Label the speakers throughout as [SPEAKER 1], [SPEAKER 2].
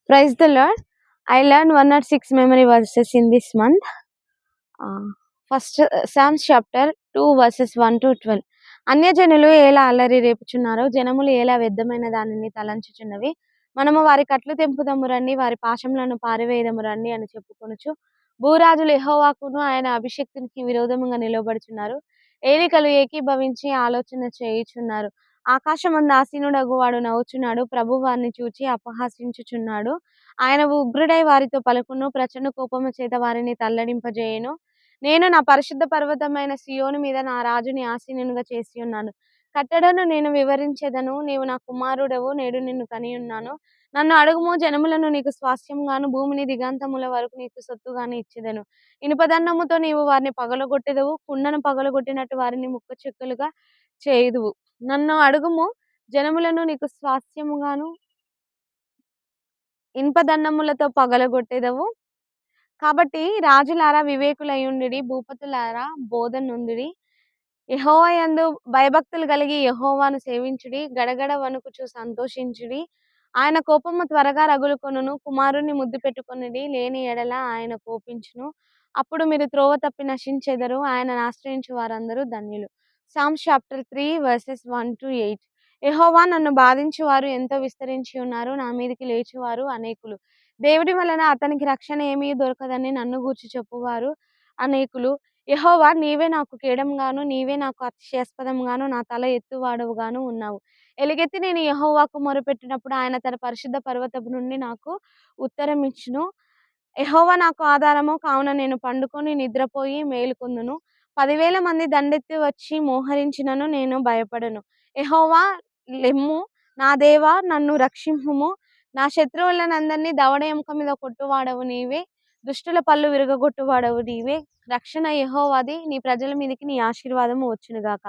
[SPEAKER 1] Praise the Lord. I learned 106 memory verses in this month. First, Psalms chapter 2 verses 1 to 12. అన్యజనులు ఎలా అల్లరి రేపుచున్నారో, జనములు ఎలా వ్యర్థమైన దానిని తలంచుచున్నవి. మనము వారి కట్లు తెంపుదము రండి, వారి పాశములను పారివేయదము రండి అని చెప్పుకొనుచు, భూరాజులు యెహోవాకును ఆయన అభిషేక్తునికి విరోధముగా నిలవబడుచున్నారు. ఏలికలు ఏకీభవించి ఆలోచన చేయుచున్నారు. ఆకాశమందు ఆసీనుడగు వాడు నవ్వుచున్నాడు. ప్రభువు వారిని చూచి అపహసించుచున్నాడు. ఆయన ఉగ్రుడై వారితో పలుకును, ప్రచండ కోపము చేత వారిని తల్లడింపజేయును. నేను నా పరిశుద్ధ పర్వతమైన సియోను మీద నా రాజుని ఆసీనునిగా చేసి ఉన్నాను. కట్టడను నేను వివరించెదను. నీవు నా కుమారుడవు, నేడు నిన్ను కనియున్నాను. నన్ను అడుగుము, జనములను నీకు స్వాస్థ్యంగాను, భూమిని దిగంతముల వరకు నీకు సొత్తుగాను ఇచ్చెదను. ఇనుపదండముతో నీవు వారిని పగలగొట్టెదవు, కుండను పగలగొట్టినట్టు వారిని ముక్కచెక్కలుగా చేయుదువు. నన్ను అడుగుము, జనములను నీకు స్వాస్థ్యముగాను, ఇనుపదండములతో పగలగొట్టెదవు. కాబట్టి రాజులారా వివేకులయుండుడి, భూపతులారా బోధ నొందుడి. యెహోవా యందు భయభక్తులు కలిగి యెహోవాను సేవించుడి. గడగడ వణుకుచు సంతోషించుడి. ఆయన కోపము త్వరగా రగులుకొనును. కుమారుణ్ణి ముద్దు పెట్టుకొనుడి, లేని ఎడల ఆయన కోపించును. అప్పుడు మీరు త్రోవ తప్పి నశించెదరు. ఆయనను ఆశ్రయించు వారందరూ ధన్యులు. Psalms chapter 3 verses 1 to 8. యెహోవా, నన్ను బాధించువారు ఎంతో విస్తరించి ఉన్నారు, నా మీదికి లేచువారు అనేకులు. దేవుడి వలన అతనికి రక్షణ ఏమీ దొరకదని నన్ను గూర్చి చెప్పువారు అనేకులు. యెహోవా, నీవే నాకు కేడముగాను, నీవే నాకు అతిశయాస్పదముగాను, నా తల ఎత్తువాడవుగాను ఉన్నావు. ఎలుగెత్తి నేను యెహోవాకు మొరపెట్టినప్పుడు ఆయన తన పరిశుద్ధ పర్వతము నుండి నాకు ఉత్తరమిచ్చును. యెహోవా నాకు ఆధారము, కావున నేను పండుకొని నిద్రపోయి మేలుకొందును. 10,000 మంది దండెత్తి వచ్చి మోహరించినను నేను భయపడను. యెహోవా, లెమ్ము, నా దేవా, నన్ను రక్షింపుము. నా శత్రువులనందరినీ దవడ ఎముక మీద కొట్టువాడవు నీవే, దుష్టుల పళ్ళు విరగగొట్టువాడవు నీవే. రక్షణ యెహోవాది, నీ ప్రజల మీదికి నీ ఆశీర్వాదము వచ్చునుగాక.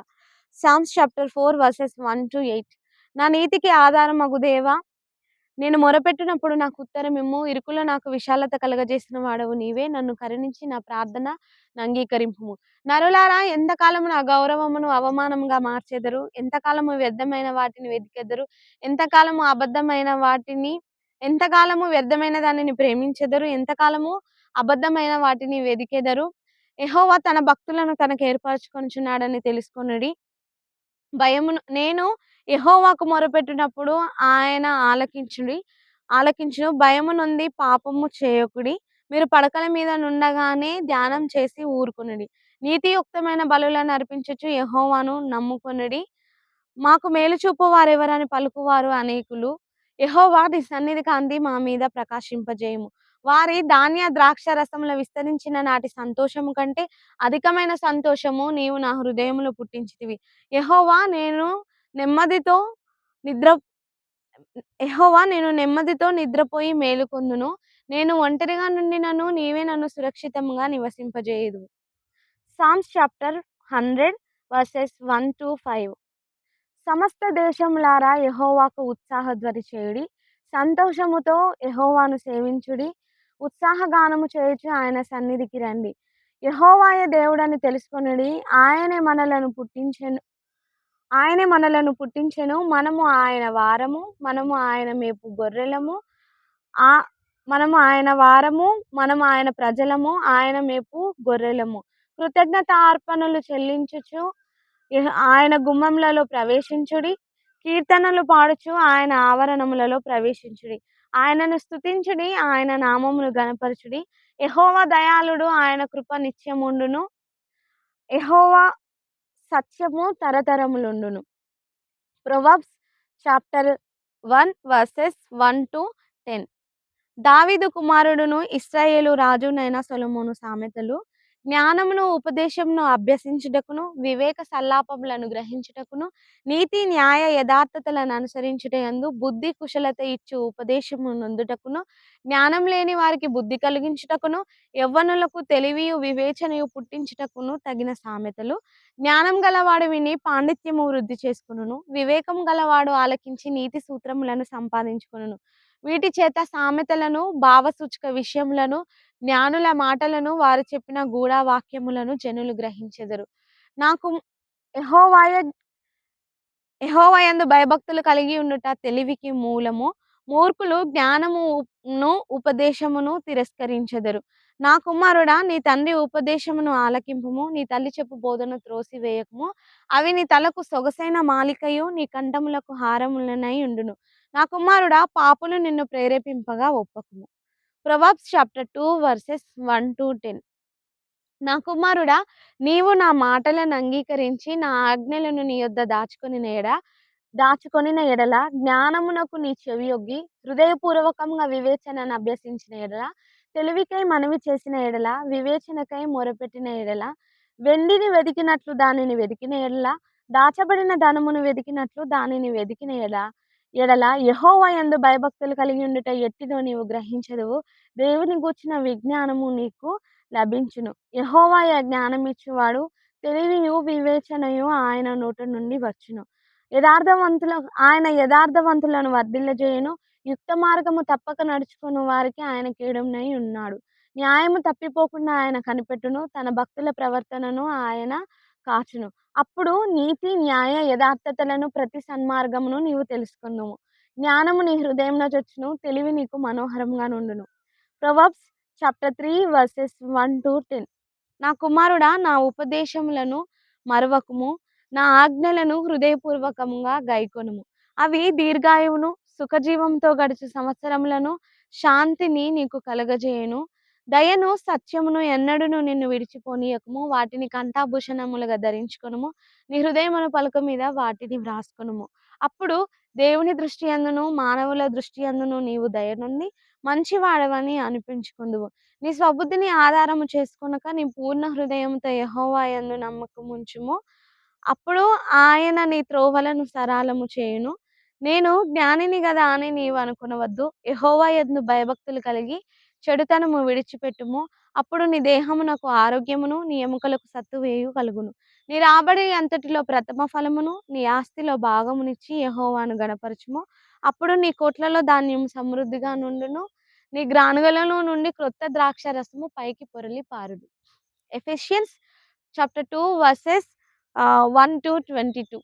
[SPEAKER 1] Psalms chapter 4 verses 1 to 8. నా నీతికి ఆధారమగు దేవా, నేను మొరపెట్టినప్పుడు నాకు ఉత్తరమిమ్ము. ఇరుకులో నాకు విశాలత కలగజేసిన వాడవు నీవే. నన్ను కరుణించి నా ప్రార్థన అంగీకరింపుము. నరులారా, ఎంతకాలము నా గౌరవమును అవమానంగా మార్చెదరు? ఎంతకాలము వ్యర్థమైన వాటిని వెతికెదరు? ఎంతకాలము వ్యర్థమైన దానిని ప్రేమించెదరు? ఎంతకాలము అబద్ధమైన వాటిని వెదికెదరు? యెహోవా తన భక్తులను తనకు ఏర్పరచుకొనుచున్నాడని తెలుసుకొనుడి. నేను యెహోవాకు మొరపెట్టినప్పుడు ఆయన ఆలకించును. భయము నొంది పాపము చేయకుడి. మీరు పడకల మీద నుండగానే ధ్యానం చేసి ఊరుకొనుడి. నీతియుక్తమైన బలులను అర్పించుచు యెహోవాను నమ్ముకొనుడి. మాకు మేలు చూపువారెవరని పలుకువారు అనేకులు. యెహోవా, నీ సన్నిధి కాంతి మా మీద ప్రకాశింపజేయుము. వారి ధాన్య ద్రాక్ష రసముల విస్తరించిన నాటి సంతోషము కంటే అధికమైన సంతోషము నీవు నా హృదయములో పుట్టించితివి. యెహోవా, నేను నెమ్మదితో నిద్రపోయి మేలుకొందును. నేను ఒంటరిగా నుండినను నీవే నన్ను సురక్షితముగా నివసింపజేయుదువు. Psalms chapter 100 verses 1 to 5. సమస్త దేశములారా యెహోవాకు ఉత్సాహధ్వని చేయుడి. సంతోషముతో యెహోవాను సేవించుడి. ఉత్సాహగానము చేయుచు ఆయన సన్నిధికి రండి. యెహోవాయే దేవుడని తెలుసుకొనుడి. ఆయనే మనలను పుట్టించెను. మనము ఆయన వారము. మనము ఆయన మేపు గొర్రెలము. మనము ఆయన వారము, మనము ఆయన ప్రజలము, ఆయన మేపు గొర్రెలము. కృతజ్ఞత అర్పణలు చెల్లించుచు ఆయన గుమ్మములలో ప్రవేశించుడి. కీర్తనలు పాడుచు ఆయన ఆవరణములలో ప్రవేశించుడి. ఆయనను స్తుతించుడి, ఆయన నామమును ఘనపరచుడి. యెహోవా దయాళుడు, ఆయన కృప నిత్యముండును. యెహోవా సత్యము తరతరములుండును. Proverbs chapter 1 verses 1 to 10. దావీదు కుమారుడును ఇశ్రాయేలు రాజునైన సొలొమోను సామెతలు. జ్ఞానమును ఉపదేశమును అభ్యసించుటకును, వివేక సల్లాపములను గ్రహించుటకును, నీతి న్యాయ యథార్థతలను అనుసరించుటయందు, బుద్ధి కుశలత ఇచ్చు ఉపదేశము నొందుటకును, జ్ఞానం లేని వారికి బుద్ధి కలిగించుటకును, యవ్వనులకు తెలివియు వివేచనయు పుట్టించుటకును తగిన సామెతలు. జ్ఞానం గలవాడు విని పాండిత్యము వృద్ధి చేసుకొనును. వివేకము గలవాడు ఆలకించి నీతి సూత్రములను సంపాదించుకొనును. వీటి చేత సామెతలను, భావసూచక విషయములను, జ్ఞానుల మాటలను, వారు చెప్పిన గూఢ వాక్యములను జనులు గ్రహించెదరు. నాకు యెహోవా యందు భయభక్తులు కలిగి ఉండుట తెలివికి మూలము. మూర్ఖులు జ్ఞానమును, ఉపదేశమును తిరస్కరించెదరు. నా కుమారుడా, నీ తండ్రి ఉపదేశమును ఆలకింపుము. నీ తల్లి చెప్పు బోధను త్రోసివేయకుము. అవి నీ తలకు సొగసైన మాలికయు, నీ కంఠములకు హారములనై ఉండును. నా కుమారుడా, పాపులు నిన్ను ప్రేరేపింపగా ఒప్పకుము. Proverbs chapter 2 verses 1-10. నా కుమారుడా, నీవు నా మాటలను అంగీకరించి నా ఆజ్ఞలను నీ యొద్ద దాచుకొనిన ఎడల, జ్ఞానమునకు నీ చెవియొగ్గి హృదయపూర్వకంగా వివేచనను అభ్యసించిన ఎడల, తెలివికై మనవి చేసిన ఎడల, వివేచనకై మొరపెట్టిన ఎడల, వెండిని వెదికినట్లు దానిని వెదికిన ఎడల, దాచబడిన ధనమును వెదికినట్లు దానిని వెదికిన యెహోవా యందు భయభక్తులు కలిగి ఉండుట ఎట్టిదో నీవు గ్రహించెదవు. దేవుని గూర్చిన విజ్ఞానము నీకు లభించును. యెహోవాయే జ్ఞానమిచ్చువాడు. తెలివియు వివేచనయు ఆయన నోట నుండి వచ్చును. యథార్థవంతుల ఆయన యథార్థవంతులను వర్ధిల్లజేయును. యుక్త మార్గము తప్పక నడుచుకొను వారికి ఆయన కేడెమునై ఉన్నాడు. న్యాయము తప్పిపోకుండా ఆయన కనిపెట్టును. తన భక్తుల ప్రవర్తనను ఆయన కాచును. అప్పుడు నీతి, న్యాయ, యథార్థతలను ప్రతి సన్మార్గమును నీవు తెలుసుకొందువు. జ్ఞానము నీ హృదయమున చొచ్చును. తెలివి నీకు మనోహరంగా నుండును. Proverbs chapter 3 verses 1-10. నా కుమారుడా, నా ఉపదేశములను మరువకుము. నా ఆజ్ఞలను హృదయపూర్వకముగా గైకొనుము. అవి దీర్ఘాయువును, సుఖజీవంతో గడుచు సంవత్సరములను, శాంతిని నీకు కలగజేయును. దయను, సత్యమును ఎన్నడును నిన్ను విడిచిపోనీయకము. వాటిని కంఠాభూషణములుగా ధరించుకొనుము. నీ హృదయమున పలక మీద వాటిని వ్రాసుకొనుము. అప్పుడు దేవుని దృష్టి యందును, మానవుల దృష్టి యందును నీవు దయ నొంది మంచివాడవని అనిపించుకొందువు. నీ స్వబుద్ధిని ఆధారము చేసుకొనక నీ పూర్ణ హృదయముతో యెహోవా యందు నమ్మకముంచుము. అప్పుడు ఆయన నీ త్రోవలను సరళము చేయును. నేను జ్ఞానిని గదా అని నీవు అనుకొనవద్దు. యెహోవా యందు భయభక్తులు కలిగి చెడుతనము విడిచిపెట్టుము. అప్పుడు నీ దేహమునకు ఆరోగ్యమును, నీ ఎముకలకు సత్తువేయు కలుగును. నీ రాబడి అంతటిలో ప్రథమ ఫలమును, నీ ఆస్తిలో భాగమునిచ్చి యెహోవాను గణపరచుము. అప్పుడు నీ కొట్లలో ధాన్యం సమృద్ధిగా నుండును. నీ గ్రానుగలలో నుండి క్రొత్త ద్రాక్ష రసము పైకి పొరలి పారును. Ephesians chapter 2 verses 1-22.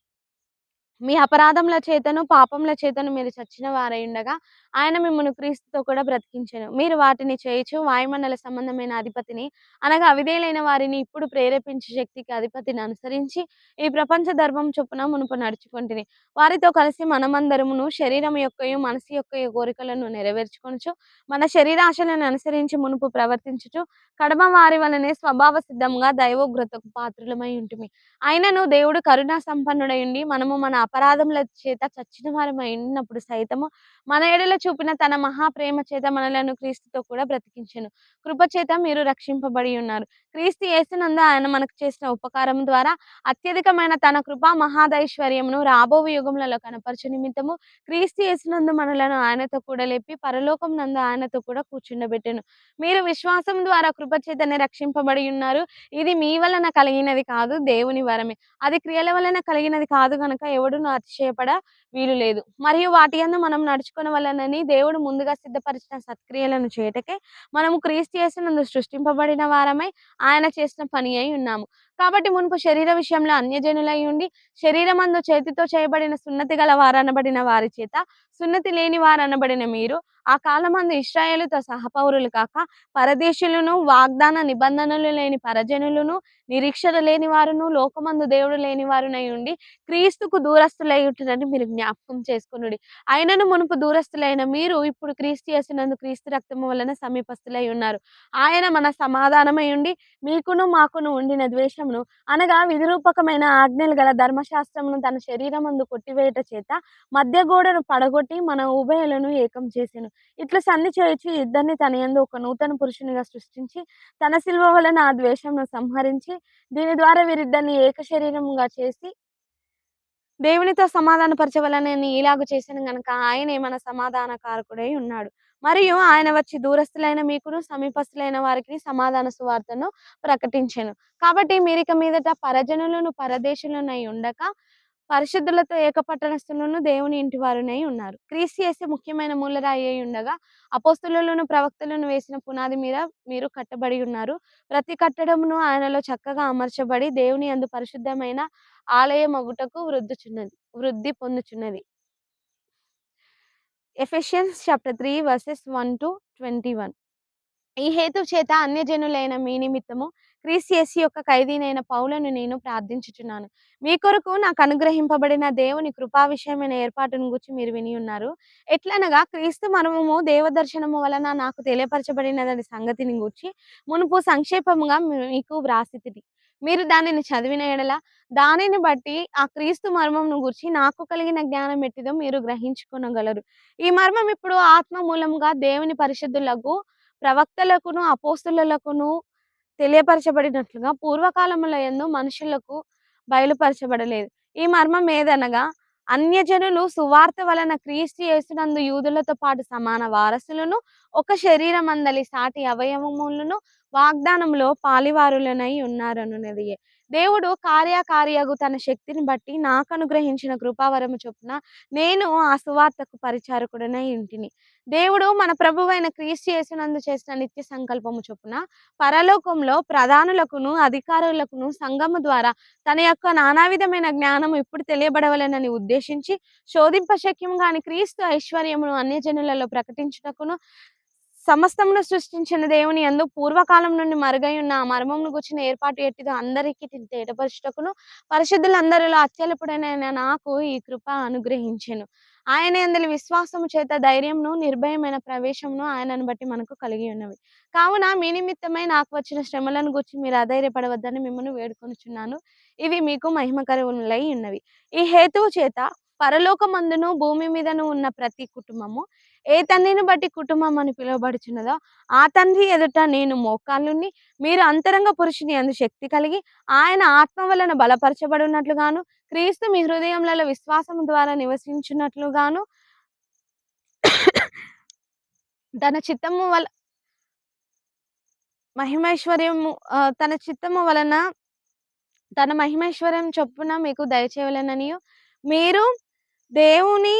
[SPEAKER 1] మీ అపరాధముల చేతను, పాపముల చేతను మీరు చచ్చిన వారైయుండగా, ఆయన మిమ్మును క్రీస్తుతో కూడా బ్రతికించెను. మీరు వాటిని చేయుచు వాయుమండల సంబంధమైన అధిపతిని, అనగా అవిధేయులైన వారిని ఇప్పుడు ప్రేరేపించు శక్తికి అధిపతిని అనుసరించి, ఈ ప్రపంచ ధర్మం చొప్పున మునుపు నడుచుకొంటిరి. వారితో కలిసి మనమందరమును శరీరము యొక్కయు, మనసు యొక్కయు కోరికలను నెరవేర్చుకొనుచు, మన శరీరాశలను అనుసరించి మునుపు ప్రవర్తించుచు, కడమ వారి వలనే స్వభావ సిద్ధంగా దైవోగ్రతకు పాత్రులమై ఉంటిమి. అయినను దేవుడు కరుణా సంపన్నుడయుండి, మనము మన అపరాధముల చేత చచ్చిన వారమై ఉన్నప్పుడు సైతము మన ఎడల చూపిన తన మహాప్రేమ చేత మనలను క్రీస్తుతో కూడా బ్రతికించెను. కృపచేత మీరు రక్షింపబడి ఉన్నారు. క్రీస్తు యేసునందు ఆయన మనకు చేసిన ఉపకారం ద్వారా అత్యధికమైన తన కృపా మహాదైశ్వర్యమును రాబోవు యుగములలో కనపరచు నిమిత్తము క్రీస్తు యేసునందు మనలను ఆయనతో కూడా లేపి పరలోకం నందు ఆయనతో కూడా కూర్చుండబెట్టెను. మీరు విశ్వాసం ద్వారా కృపచేతనే రక్షింపబడి ఉన్నారు. ఇది మీ వలన కలిగినది కాదు, దేవుని వరమే. అది క్రియల వలన కలిగినది కాదు గనుక ఎవడును అతిశయపడ వీలు లేదు. మరియు వాటి యందు మనం నడుచుకొనవలెనని దేవుడు ముందుగా సిద్ధపరిచిన సత్క్రియలను చేయుటకే మనము క్రీస్తు యేసునందు సృష్టింపబడిన వారమై ఆయన చేసిన పని అయి ఉన్నాము. కాబట్టి మునుపు శరీర విషయంలో అన్యజనులై ఉండి, శరీరమందు చేతితో చేయబడిన సున్నతి గల వారనబడిన వారి చేత సున్నతి లేని వారనబడిన మీరు ఆ కాలమందు ఇశ్రాయేలుతో సహపౌరులు కాక పరదేశులను, వాగ్దాన నిబంధనలు లేని పరజనులను, నిరీక్షణ లేని వారును, లోకమందు దేవుడు లేని వారునై ఉండి క్రీస్తుకు దూరస్తులై ఉంటురని మీరు జ్ఞాపకం చేసుకొనుడి. అయినను మునుపు దూరస్తులైన మీరు ఇప్పుడు క్రీస్తు యేసునందు క్రీస్తు రక్తము వలన సమీపస్తులై ఉన్నారు. ఆయన మన సమాధానమై ఉండి మీకును మాకును ఉండిన ద్వేషమును, అనగా విధిరూపకమైన ఆజ్ఞలు గల ధర్మశాస్త్రమును తన శరీరమందు కొట్టివేయుట చేత మధ్య గోడను పడగొట్టి మన ఉభయులను ఏకం చేసెను. ఇట్లా సంధి చేయుచు ఇద్దరిని తన యందు ఒక నూతన పురుషునిగా సృష్టించి, తన శిలువ వలన ఆ ద్వేషమును సంహరించి, దీని ద్వారా వీరిద్దరిని ఏక శరీరముగా చేసి దేవునితో సమాధానపరచవలెనని ఇలాగు చేసెను గనుక ఆయనే మన సమాధాన కారకుడై ఉన్నాడు. మరియు ఆయన వచ్చి దూరస్తులైన మీకును, సమీపస్తులైన వారికి సమాధాన సువార్తను ప్రకటించెను. కాబట్టి మీరిక మీదట పరజనులను, పరదేశులనై ఉండక పరిశుద్ధులతో ఏకపట్టణస్థులను, దేవుని ఇంటివారునై ఉన్నారు. క్రీస్తు యేసు ముఖ్యమైన మూలరాయి అయి ఉండగా, అపోస్తలులను, ప్రవక్తలను వేసిన పునాది మీద మీరు కట్టబడి ఉన్నారు. ప్రతి కట్టడమును ఆయనలో చక్కగా అమర్చబడి దేవుని యందు పరిశుద్ధమైన ఆలయమగుటకు వృద్ధి పొందుచున్నది. Ephesians chapter 3 versus 1-21. ఈ హేతువు చేత అన్యజనులైన మీ నిమిత్తము క్రీస్తు యేసు యొక్క ఖైదీనైన పౌలును నేను ప్రార్థించుచున్నాను. మీ కొరకు నాకు అనుగ్రహింపబడిన దేవుని కృపా విషయమైన ఏర్పాటును గూర్చి మీరు విని ఉన్నారు. ఎట్లనగా క్రీస్తు మర్మము దేవదర్శనము వలన నాకు తెలియపరచబడినదని సంగతిని గూర్చి మునుపు సంక్షేపముగా మీకు వ్రాసితిని. మీరు దానిని చదివిన యెడల దానిని బట్టి ఆ క్రీస్తు మర్మమును గూర్చి నాకు కలిగిన జ్ఞానం ఎట్టిదో మీరు గ్రహించుకొనగలరు. ఈ మర్మం ఇప్పుడు ఆత్మ మూలముగా దేవుని పరిశుద్ధులకు ప్రవక్తలకును, అపోస్తలులకును తెలియపరచబడినట్లుగా పూర్వకాలముల యందు మనుషులకు బయలుపరచబడలేదు. ఈ మర్మం ఏదనగా అన్యజనులు సువార్త వలన క్రీస్తు యేసునందు యూదులతో పాటు సమాన వారసులను, ఒక శరీరమందలి సాటి అవయవములను వాగ్దానములో పాలివారులనై ఉన్నారనున్నదియే. దేవుడు కార్యకారియగు తన శక్తిని బట్టి నాకనుగ్రహించిన కృపావరము చొప్పున నేను ఆ సువార్తకు పరిచారకుడనై ఇంటిని. దేవుడు మన ప్రభువైన క్రీస్తు యేసునందు చేసిన నిత్య సంకల్పము చొప్పున పరలోకంలో ప్రధానులకును, అధికారులకును సంఘము ద్వారా తన యొక్క నానావిధమైన జ్ఞానము ఇప్పుడు తెలియబడవలెనని ఉద్దేశించి శోధింపశక్యము గాని క్రీస్తు ఐశ్వర్యమును అన్యజనులలో ప్రకటించుటకును, సమస్తమును సృష్టించిన దేవుని యందు పూర్వకాలం నుండి మరుగై ఉన్న ఆ మర్మమును గూర్చిన ఏర్పాటు ఎట్టిదో అందరికీ తేటపరచుటకును పరిశుద్ధులందరిలో అత్యల్పుడైన నాకు ఈ కృప అనుగ్రహించెను. ఆయన యందలి విశ్వాసము చేత ధైర్యమును, నిర్భయమైన ప్రవేశమును ఆయనను బట్టి మనకు కలిగి ఉన్నవి. కావున మీ నిమిత్తమై నాకు వచ్చిన శ్రమలను గూర్చి మీరు అధైర్యపడవద్దని మిమ్మును వేడుకొనుచున్నాను. ఇవి మీకు మహిమకరములై ఉన్నవి. ఈ హేతువు చేత పరలోకమందును భూమి మీదను ఉన్న ప్రతి కుటుంబము ఏ తండ్రిని బట్టి కుటుంబం అని పిలువబడుచున్నదో ఆ తండ్రి ఎదుట నేను మోకాళ్ళుండి మీరు అంతరంగ పురుషుని యందు శక్తి కలిగి ఆయన ఆత్మ వలన బలపరచబడినట్లుగాను క్రీస్తు మీ హృదయములలో విశ్వాసము ద్వారా నివసించున్నట్లుగాను తన చిత్తము వల మహిమైశ్వర్యము తన చిత్తము వలన తన మహిమైశ్వర్యం చొప్పున మీకు దయచేయవలెననియు మీరు దేవుని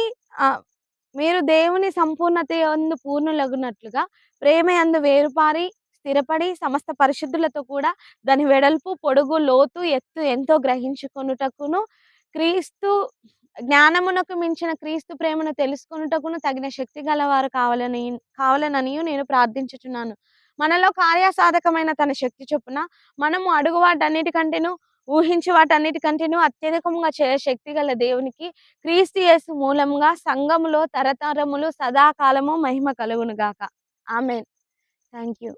[SPEAKER 1] మీరు దేవుని సంపూర్ణత యందు పూర్ణులగునట్లుగా ప్రేమ యందు వేరుపారి స్థిరపడి సమస్త పరిశుద్ధులతో కూడా దాని వెడల్పు, పొడుగు, లోతు, ఎత్తు ఎంతో గ్రహించుకొనుటకును క్రీస్తు జ్ఞానమునకు మించిన క్రీస్తు ప్రేమను తెలుసుకొనుటకును తగిన శక్తి గలవారు కావాలననియు నేను ప్రార్థించుచున్నాను. మనలో కార్యసాధకమైన తన శక్తి చొప్పున మనము అడుగు వాటన్నిటికంటేను ఊహించు వాటన్నిటికంటేను అత్యధికముగా చేయ శక్తి గల దేవునికి క్రీస్తు యేసు మూలముగా సంఘములో తరతరములు సదాకాలము మహిమ కలుగును గాక. ఆమేన్. Thank you.